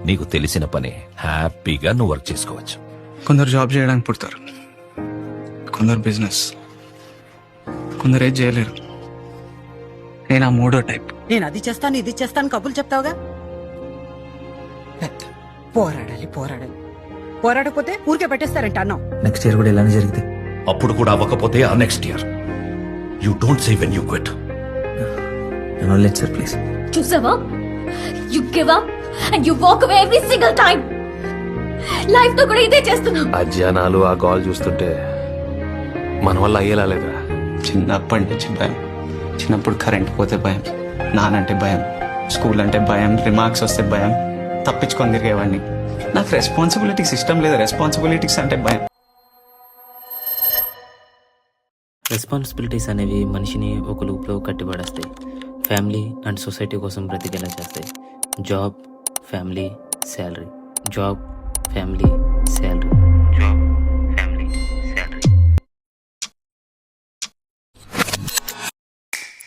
నీకు తెలిసిన పని హ్యాపీగా నువ్వు వర్క్ చేసుకోవచ్చు. కొందరు జాబ్ చేయడానికి పుడతారు, కొందరు బిజినెస్, కొందరు ఏది చేయలేరు. నేను ఆ మూడో టైప్. నేను అది చేస్తాను ఇది చేస్తాను కబుర్లు చెప్తావుగా. పోరాడాలి పోరాడాలి, పోరాడకపోతే ఊరికే పెట్టేస్తారంట అన్నం. నెక్స్ట్ ఇయర్ కూడా ఇలానే జరిగితే అప్పుడు కూడా అవ్వకపోతే ఆ next year you don't say when you quit. Let's sir please. చూసావా, you give up and you walk away every single time. Life తో కూడా ఇదే చేస్తున్నావు. ఆ జనాలు ఆ కాల్ చూస్తుంటే మన వల్ల అయ్యేలా లేదురా. చిన్నప్పటి నుంచి భయం. చిన్నప్పుడు కరెంట్ పోతే భయం, నానంటే భయం, స్కూల్ అంటే భయం, రిమార్క్స్ వస్తే భయం, తప్పించుకొని తిరిగేవాడిని. నాకు రెస్పాన్సిబిలిటీస్ ఇష్టం లేదు, రెస్పాన్సిబిలిటీస్ అంటే భయం. రెస్పాన్సిబిలిటీస్ అనేవి మనిషిని ఒక లూప్లో కట్టిపడేస్తాయి. ఫ్యామిలీ అండ్ సొసైటీ కోసం బ్రతికేలా చేస్తాయి. Job, family, salary, job, family, salary, job, family, salary.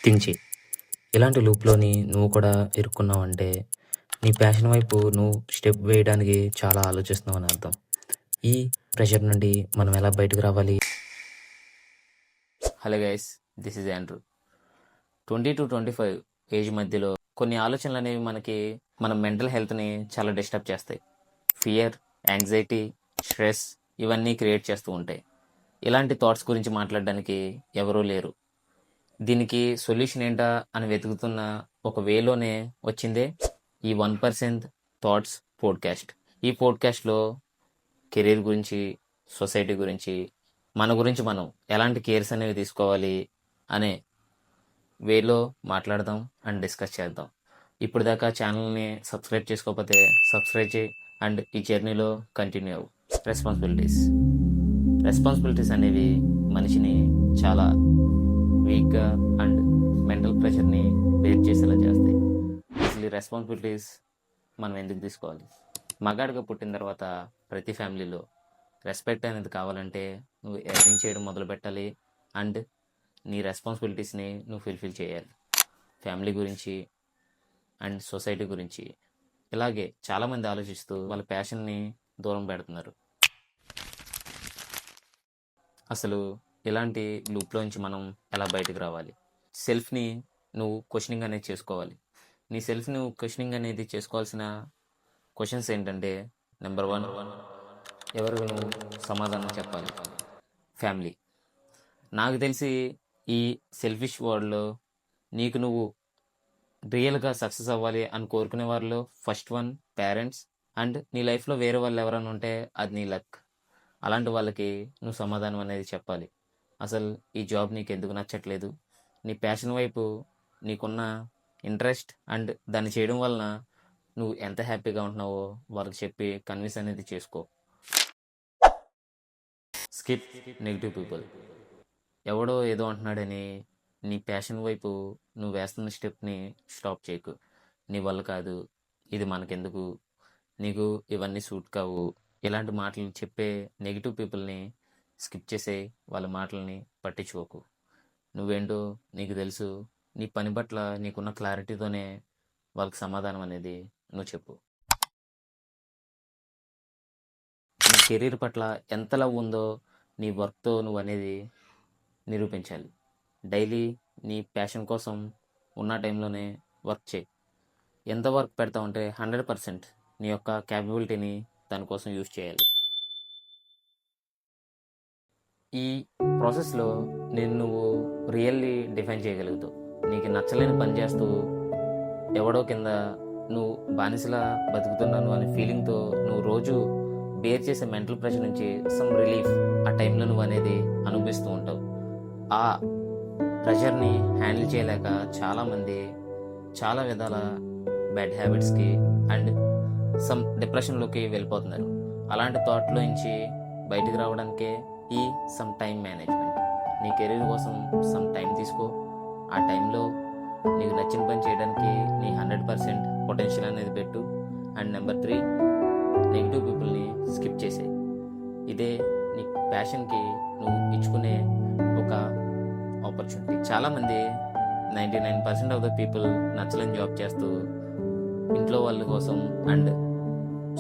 Think చేయి, ఇలాంటి లూప్లోని నువ్వు కూడా ఇరుక్కున్నావంటే నీ ప్యాషన్ వైపు నువ్వు స్టెప్ వేయడానికి చాలా ఆలోచిస్తున్నావు అని అర్థం. ఈ ప్రెషర్ నుండి మనం ఎలా బయటకు రావాలి? Hello guys, this is Andrew. 20 to 25 age మధ్యలో కొన్ని ఆలోచనలు అనేవి మన మెంటల్ హెల్త్ని చాలా డిస్టర్బ్ చేస్తాయి. ఫియర్, యాంగ్జైటీ, స్ట్రెస్ ఇవన్నీ క్రియేట్ చేస్తూ ఉంటాయి. ఇలాంటి థాట్స్ గురించి మాట్లాడడానికి ఎవరూ లేరు. దీనికి సొల్యూషన్ ఏంటా అని వెతుకుతున్న ఒక వేలోనే వచ్చిందే ఈ 1% థాట్స్ పోడ్కాస్ట్. ఈ పోడ్కాస్ట్లో కెరీర్ గురించి, సొసైటీ గురించి, మన గురించి మనం ఎలాంటి కేర్స్ అనేవి తీసుకోవాలి అనే వేలో మాట్లాడదాం అండ్ డిస్కస్ చేద్దాం. ఇప్పుడు దాకా ఛానల్ని సబ్స్క్రైబ్ చేసుకోకపోతే సబ్స్క్రైబ్ చేయి అండ్ ఈ జర్నీలో కంటిన్యూ అవ్వు. రెస్పాన్సిబిలిటీస్ అనేవి మనిషిని చాలా వీక్గా అండ్ మెంటల్ ప్రెషర్ని బేర్ చేసేలా చేస్తాయి. అసలు ఈ రెస్పాన్సిబిలిటీస్ మనం ఎందుకు తీసుకోవాలి? మగాడిగా పుట్టిన తర్వాత ప్రతి ఫ్యామిలీలో రెస్పెక్ట్ అనేది కావాలంటే నువ్వు ఎర్నింగ్ చేయడం మొదలు పెట్టాలి అండ్ నీ రెస్పాన్సిబిలిటీస్ని నువ్వు ఫుల్ఫిల్ చేయాలి. ఫ్యామిలీ గురించి అండ్ సొసైటీ గురించి ఇలాగే చాలామంది ఆలోచిస్తూ వాళ్ళ ప్యాషన్ని దూరం పెడుతున్నారు. అసలు ఇలాంటి లూప్లోంచి మనం ఎలా బయటకు రావాలి? సెల్ఫ్ని నువ్వు క్వశ్చనింగ్ అనేది చేసుకోవాలి. నీ సెల్ఫ్ నువ్వు క్వశ్చనింగ్ అనేది చేసుకోవాల్సిన క్వశ్చన్స్ ఏంటంటే, నెంబర్ 1, ఎవరికి నువ్వు సమాధానం చెప్పాలి? ఫ్యామిలీ. నాకు తెలిసి ఈ సెల్ఫిష్ వరల్డ్లో నీకు నువ్వు రియల్గా సక్సెస్ అవ్వాలి అని కోరుకునే వారిలో ఫస్ట్ వన్ పేరెంట్స్. అండ్ నీ లైఫ్లో వేరే వాళ్ళు ఎవరైనా ఉంటే అది నీ లక్. అలాంటి వాళ్ళకి నువ్వు సమాధానం అనేది చెప్పాలి. అసలు ఈ జాబ్ నీకు ఎందుకు నచ్చట్లేదు, నీ ప్యాషన్ వైపు నీకున్న ఇంట్రెస్ట్ అండ్ దాన్ని చేయడం వలన నువ్వు ఎంత హ్యాపీగా ఉంటున్నావో వాళ్ళకి చెప్పి కన్విన్స్ అనేది చేసుకో. Skip negative people. ఎవడో ఏదో అంటున్నాడని నీ ప్యాషన్ వైపు నువ్వు వేస్తున్న స్టెప్ని స్టాప్ చేయకు. నీ వల్ల కాదు, ఇది మనకెందుకు, నీకు ఇవన్నీ సూట్ కావు, ఇలాంటి మాటలు చెప్పే నెగిటివ్ పీపుల్ని స్కిప్ చేసే, వాళ్ళ మాటల్ని పట్టించుకోకు. నువ్వేంటో నీకు తెలుసు. నీ పని పట్ల నీకున్న క్లారిటీతోనే వాళ్ళకి సమాధానం అనేది నువ్వు చెప్పు. నీ కెరీర్ పట్ల ఎంత లవ్ ఉందో నీ వర్క్తో నువ్వు అనేది నిరూపించాలి. డైలీ నీ ప్యాషన్ కోసం ఉన్న టైంలోనే వర్క్ చేయి. ఎంత వర్క్ పెడతావంటే 100% నీ యొక్క క్యాపబిలిటీని దానికోసం యూజ్ చేయాలి. ఈ ప్రాసెస్లో నువ్వు రియల్లీ డిఫైన్ చేయగలుగుతావు. నీకు నచ్చలేని పని చేస్తూ ఎవడో కింద నువ్వు బానిసలా బతుకుతున్నాను అనే ఫీలింగ్తో నువ్వు రోజు బేర్ చేసే మెంటల్ ప్రెషర్ నుంచి సమ్ రిలీఫ్ ఆ టైంలో నువ్వు అనేది అనుభవిస్తూ ఉంటావు. ఆ ప్రెషర్ని హ్యాండిల్ చేయలేక చాలామంది చాలా విధాల బ్యాడ్ హ్యాబిట్స్కి అండ్ సమ్ డిప్రెషన్లోకి వెళ్ళిపోతున్నారు. అలాంటి థాట్లో నుంచి బయటికి రావడానికే ఈ సమ్ టైం మేనేజ్మెంట్. నీ కెరీర్ కోసం సమ్ టైం తీసుకో. ఆ టైంలో నీకు నచ్చిన పని చేయడానికి నీ 100% పొటెన్షియల్ అనేది పెట్టు. అండ్ నెంబర్ 3, నెగిటివ్ పీపుల్ని స్కిప్ చేసే. ఇదే నీ ప్యాషన్కి నువ్వు ఇచ్చుకునే ఒక ఆపర్చునిటీ. చాలామంది 99% ఆఫ్ ద పీపుల్ నచ్చలేని జాబ్ చేస్తూ ఇంట్లో వాళ్ళ కోసం అండ్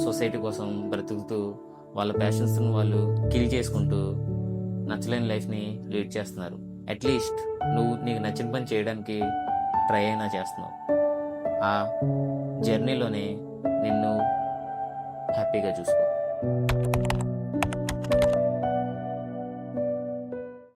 సొసైటీ కోసం బ్రతుకుతూ వాళ్ళ ప్యాషన్స్ని వాళ్ళు కిల్ చేసుకుంటూ నచ్చలేని లైఫ్ని లీడ్ చేస్తున్నారు. అట్లీస్ట్ నువ్వు నీకు నచ్చిన పని చేయడానికి ట్రై అయినా చేస్తున్నావు. ఆ జర్నీలోనే నిన్ను హ్యాపీగా చూసుకో.